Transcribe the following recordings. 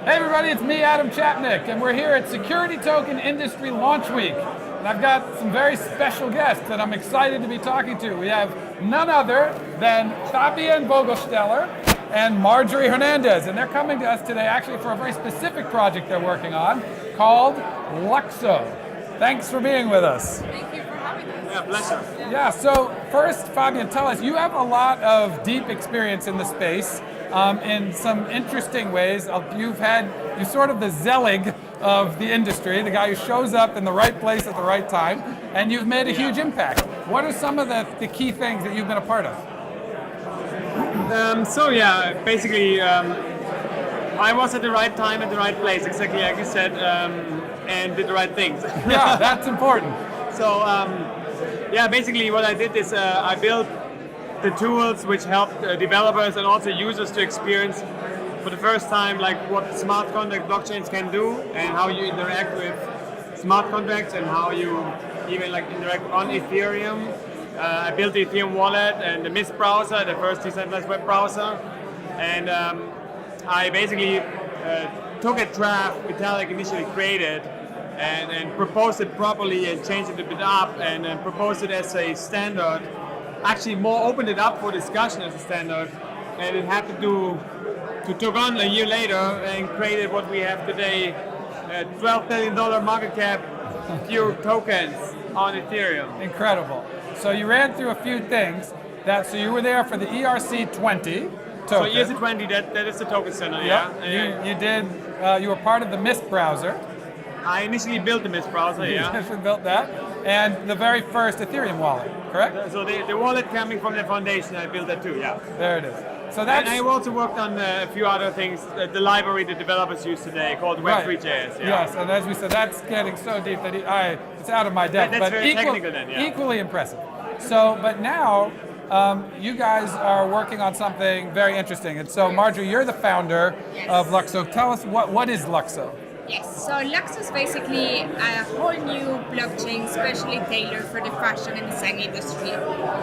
Hey everybody, it's me, Adam Chapnick, and we're here at Security Token Industry Launch Week. And I've got some very special guests that I'm excited to be talking to. We have none other than Fabian Vogelsteller and Marjorie Hernandez, and they're coming to us today actually for a very specific project they're working on called LUKSO. Thanks for being with us. Thank you for having us. Yeah, pleasure. Yeah, so first, Fabian, tell us, you have a lot of deep experience in the space in some interesting ways. You're sort of the Zelig of the industry, the guy who shows up in the right place at the right time, and you've made a huge impact. What are some of the key things that you've been a part of? Basically, I was at the right time at the right place, exactly like you said, and did the right things. Yeah, that's important. So, basically what I did is I built the tools which help developers and also users to experience for the first time like what smart contract blockchains can do and how you interact with smart contracts and how you even like interact on Ethereum. I built the Ethereum wallet and the Mist browser, the first decentralized web browser, and I basically took a draft Vitalik initially created and proposed it properly and changed it a bit up and proposed it as a standard. Actually more opened it up for discussion as a standard, and it happened to took on a year later and created what we have today, $12 billion market cap, pure tokens on Ethereum. Incredible. So you ran through a few things. So you were there for the ERC20 token. So ERC20, that is the token center, yeah. You were part of the Mist browser. I initially built the Mist browser, You initially built that. And the very first Ethereum wallet, correct? So the wallet coming from the foundation, I built that too, yeah. There it is. So that's. And I've also worked on a few other things, the library the developers use today called Web3.js. Yeah. Yes, and as we said, that's getting so deep that it's out of my depth. That's very technical then, yeah. Equally impressive. So, but now you guys are working on something very interesting. And so, Marjorie, you're the founder of LUKSO. Tell us what is LUKSO? Yes, so LUKSO is basically a whole new blockchain specially tailored for the fashion and design industry.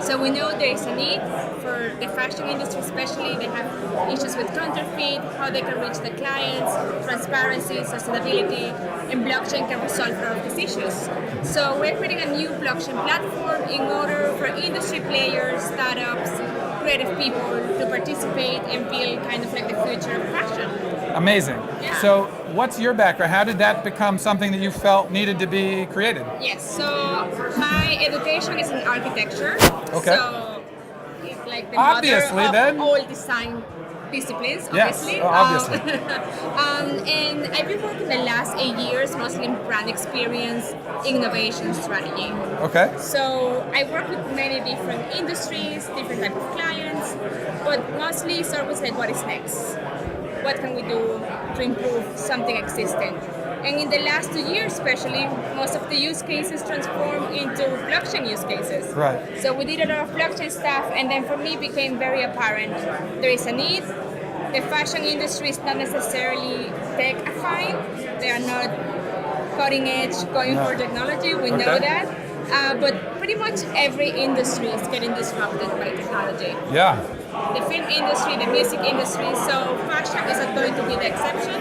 So we know there is a need for the fashion industry, especially they have issues with counterfeit, how they can reach the clients, transparency, sustainability, and blockchain can resolve all of these issues. So we're creating a new blockchain platform in order for industry players, startups, creative people to participate and build kind of like the future of fashion. Amazing. Yeah. So what's your background? How did that become something that you felt needed to be created? Yes, so my education is in architecture. Okay. So it's like the Obviously, mother of then. all design disciplines, Yes, obviously. obviously. And I've been working the last 8 years mostly in brand experience, innovation strategy. Okay. So I work with many different industries, different type of clients, but mostly it's always like what is next? What can we do to improve something existing? And in the last 2 years especially, most of the use cases transformed into blockchain use cases. Right. So we did a lot of blockchain stuff, and then for me it became very apparent there is a need. The fashion industry is not necessarily tech-affine. They are not cutting edge, going for technology, we know that. But pretty much every industry is getting disrupted by technology. Yeah. The film industry, the music industry, so fashion is not going to be the exception.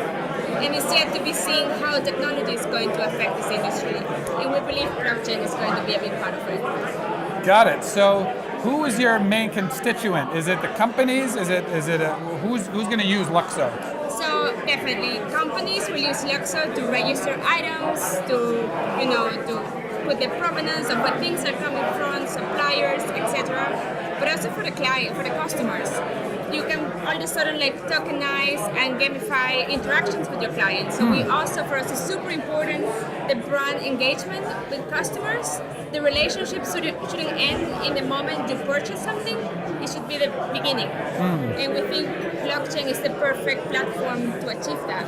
And it's yet to be seen how technology is going to affect this industry. And we believe blockchain is going to be a big part of it. Got it. So who is your main constituent? Is it the companies? Who's going to use LUKSO? So definitely companies will use LUKSO to register items, to put the provenance of what things are coming from, suppliers, etc. But also for the client, for the customers. You can all of a sudden like tokenize and gamify interactions with your clients. So we also, for us, is super important, the brand engagement with customers. The relationship shouldn't end in the moment you purchase something. It should be the beginning. And we think blockchain is the perfect platform to achieve that.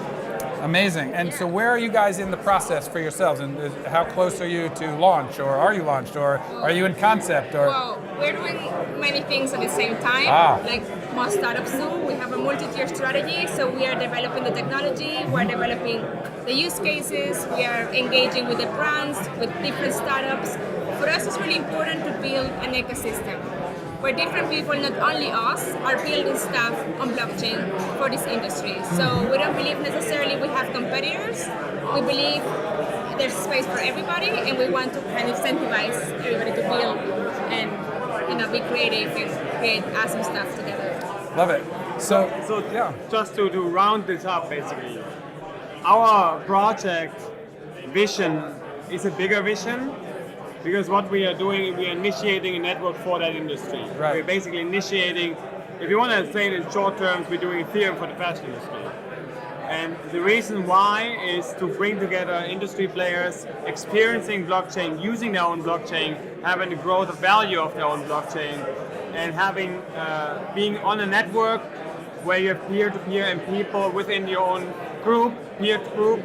Amazing. And so where are you guys in the process for yourselves? And how close are you to launch? Or are you launched? Or are you in concept? Or Well, we're doing many things at the same time. Like most startups do. We have a multi-tier strategy. So we are developing the technology. We're developing the use cases. We are engaging with the brands, with different startups. For us, it's really important to build an ecosystem. where different people, not only us, are building stuff on blockchain for this industry. So we don't believe necessarily we have competitors. We believe there's space for everybody, and we want to kind of incentivize everybody to build and be creative and create awesome stuff together. Love it. So yeah. Just to round this up, basically, our project vision is a bigger vision, because what we are doing, we are initiating a network for that industry. Right. We're basically initiating, if you want to say it in short terms, we're doing Ethereum for the fashion industry. And the reason why is to bring together industry players experiencing blockchain, using their own blockchain, having the growth of value of their own blockchain, and having being on a network where you have peer-to-peer and people within your own group, peer-to-group,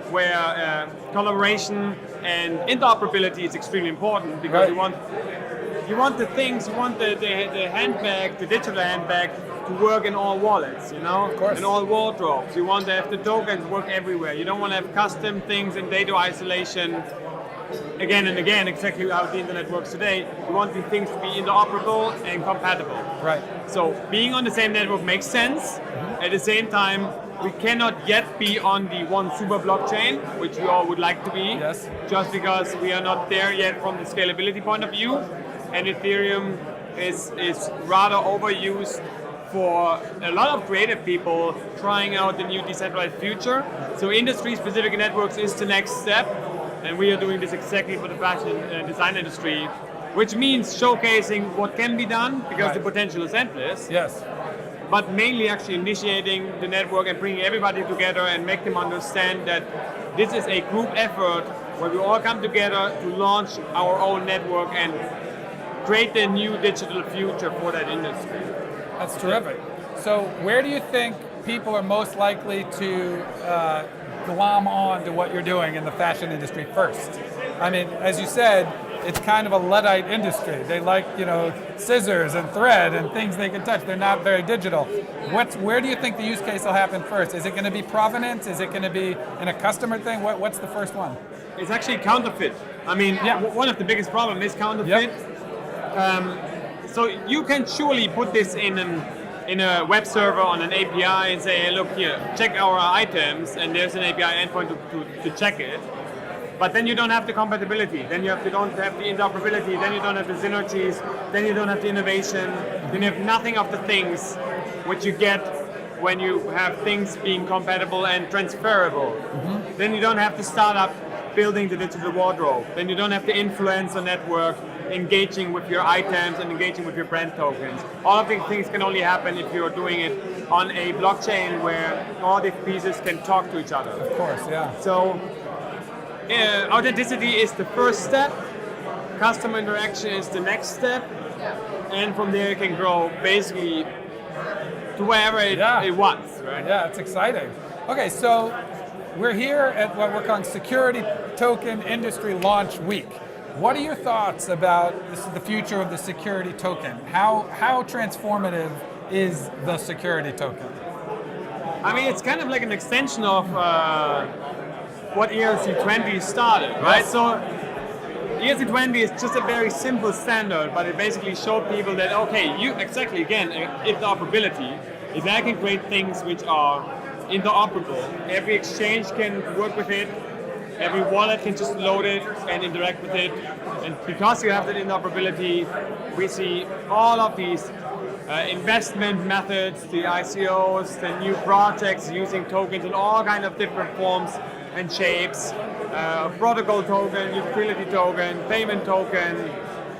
where collaboration and interoperability is extremely important, because Right. you want the things, you want the handbag, the digital handbag, to work in all wallets, Of course. in all wardrobes. You want to have the tokens work everywhere. You don't want to have custom things in data isolation again and again, exactly how the internet works today. You want the things to be interoperable and compatible. Right. So being on the same network makes sense. At the same time, we cannot yet be on the one super blockchain, which we all would like to be, Yes. just because we are not there yet from the scalability point of view. And Ethereum is rather overused for a lot of creative people trying out the new decentralized future. So industry-specific networks is the next step, and we are doing this exactly for the fashion and design industry, which means showcasing what can be done, because the potential is endless, Yes. but mainly actually initiating the network and bringing everybody together and make them understand that this is a group effort where we all come together to launch our own network and create the new digital future for that industry. That's terrific. So where do you think people are most likely to glom on to what you're doing in the fashion industry first? I mean, as you said, it's kind of a Luddite industry. They like, scissors and thread and things they can touch. They're not very digital. Where do you think the use case will happen first? Is it going to be provenance? Is it going to be in a customer thing? What's the first one? It's actually counterfeit. I mean, one of the biggest problems is counterfeit. So you can surely put this in a web server on an API and say, hey, look here, check our items, and there's an API endpoint to check it. But then you don't have the compatibility, then you don't have the interoperability, then you don't have the synergies, then you don't have the innovation, then you have nothing of the things which you get when you have things being compatible and transferable. Mm-hmm. Then you don't have the startup building the digital wardrobe, then you don't have the influencer network engaging with your items and engaging with your brand tokens. All of these things can only happen if you're doing it on a blockchain where all the pieces can talk to each other. Of course, yeah. So authenticity is the first step, customer interaction is the next step, and from there it can grow basically to wherever it wants, right? Yeah, it's exciting. Okay, so we're here at what we're calling Security Token Industry Launch Week. What are your thoughts about the future of the security token? How transformative is the security token? I mean, it's kind of like an extension of what ERC20 started, right? Yes. So ERC20 is just a very simple standard, but it basically showed people that, okay, interoperability, if I can create things which are interoperable, every exchange can work with it, every wallet can just load it and interact with it, and because you have that interoperability, we see all of these investment methods, the ICOs, the new projects using tokens in all kind of different forms and shapes, protocol token, utility token, payment token,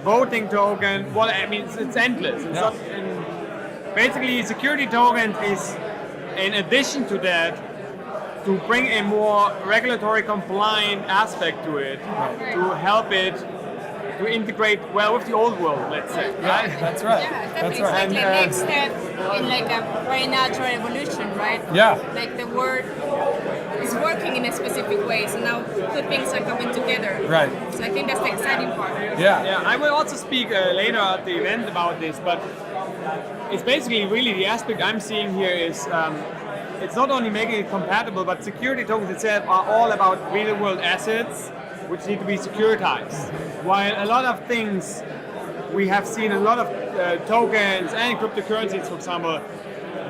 voting token. Well, I mean, it's endless. Basically, security token is, in addition to that, to bring a more regulatory compliant aspect to it, to help it to integrate well with the old world, let's say. Right? That's right. Yeah, That's definitely. right. It's like the next step in like a very natural evolution, right? Yeah. Like the world is working in a specific way, so now good things are coming together. Right. So I think that's the exciting part. Yeah. I will also speak later at the event about this, but it's basically really the aspect I'm seeing here is it's not only making it compatible, but security tokens itself are all about real-world assets which need to be securitized. While a lot of things we have seen a lot of tokens and cryptocurrencies, for example,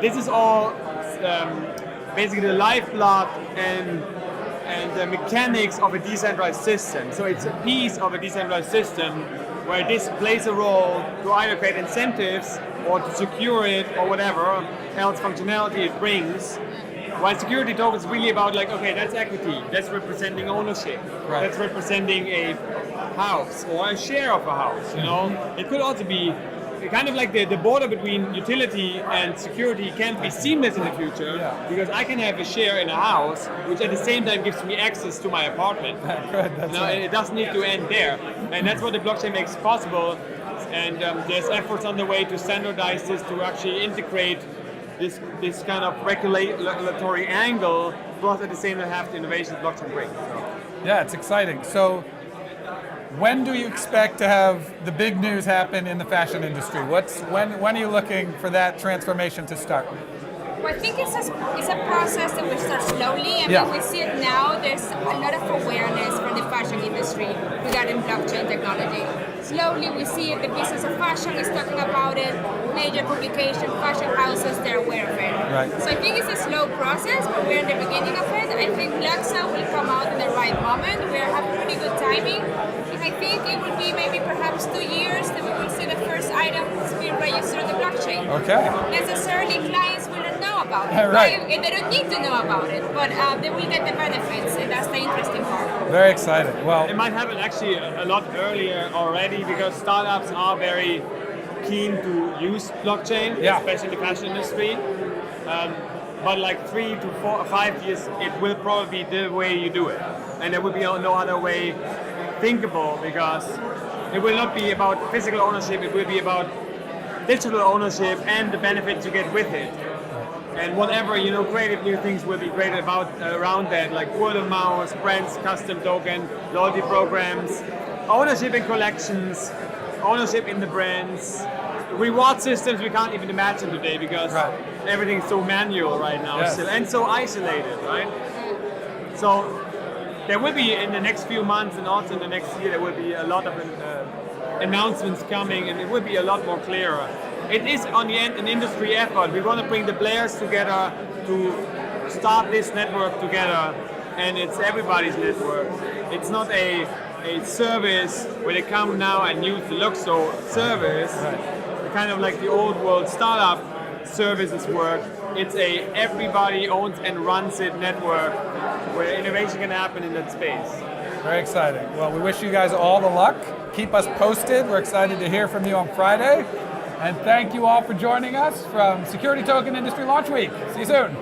this is all basically the lifeblood and the mechanics of a decentralized system. So it's a piece of a decentralized system where this plays a role to either create incentives or to secure it or whatever else functionality it brings. While security tokens is really about like, okay, that's equity, that's representing ownership, that's representing a house or a share of a house, you know? It could also be kind of like the border between utility and security can be seamless in the future, because I can have a share in a house, which at the same time gives me access to my apartment. And it doesn't need to end there. And that's what the blockchain makes possible. And there's efforts on the way to standardize this, to actually integrate this kind of regulatory angle, plus at the same time have the innovation blockchain brings. So. Yeah, it's exciting. So when do you expect to have the big news happen in the fashion industry? When are you looking for that transformation to start? Well, I think it's a process that will start slowly. I mean, we see it now. There's a lot of awareness from the fashion industry regarding blockchain technology. Slowly, we see it. The business of fashion is talking about it. Major publications, fashion houses, they're aware of it. Right. So I think it's a slow process, but we're in the beginning of it. I think LUKSO will come out in the right moment. We have pretty good timing. I think it will be maybe perhaps 2 years that we will see the first items being registered on the blockchain. Okay. Necessarily, clients will not know about it. Right. They don't need to know about it, but they will get the benefits, and that's the interesting part. Very excited. Well, it might happen actually a lot earlier already, because startups are very keen to use blockchain, especially in the fashion industry. But like 3 to 4 or 5 years, it will probably be the way you do it, and there will be no other way thinkable, because it will not be about physical ownership, it will be about digital ownership and the benefits you get with it. And whatever, creative new things will be created around that, like word of mouth, brands, custom token, loyalty programs, ownership in collections, ownership in the brands, reward systems we can't even imagine today, because everything's so manual right now still, and so isolated, right? So there will be, in the next few months and also in the next year, there will be a lot of announcements coming, and it will be a lot more clearer. It is, on the end, an industry effort. We want to bring the players together to start this network together, and it's everybody's network. It's not a service where they come now and use the LUKSO service, kind of like the old world startup services work. It's a everybody owns and runs it network where innovation can happen in that space. Very exciting. Well, we wish you guys all the luck. Keep us posted. We're excited to hear from you on Friday. And thank you all for joining us from Security Token Industry Launch Week. See you soon.